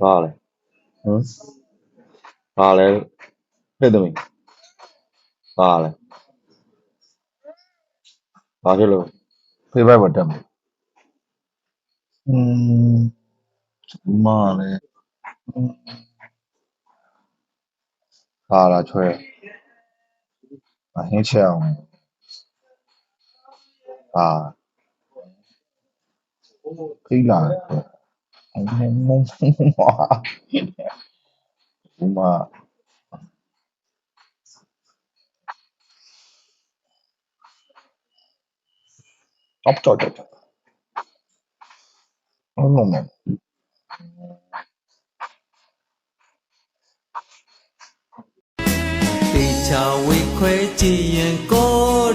Vale. ¿Mm? Vale. Vedi. Vale. Facelo. Poi vai per te. Male. Vale, cioè. Ma che c'è un... Ah, brillante. Ma... Optoget. Non lo so. တေချာဝေခွဲကြည့်ရင်ကို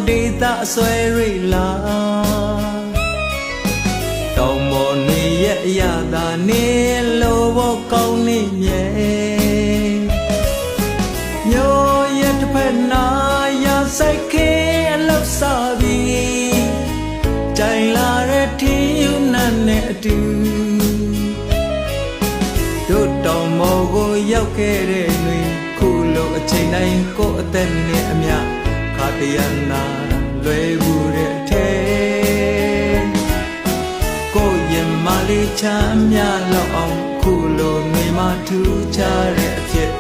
ဒေတာဆွဲရိလာတောင်ပေါ်နေရဲ့အရသာနေလို့ဘောကောင်းနေမြဲမျိုးရဲ့တစ်ဖက်နာရဆိုင်ခဲအလောက်စားပြီးကြိုင်လာတဲ့ထင်းယူနတ်နဲ့အတူတို့တောင်ပေါ်ကိုရောက်ခဲ့တဲ့တွင်ခုလိုအချိန်တိုင်းကိုအသက်နဲ့အမျှခါတရနာလွယ်ဘူးတဲ့ထဲကိုရင်မလေးချမ်းမြလောက်အောင်ခုလိုနေမှထူးခြားတဲ့အဖြစ်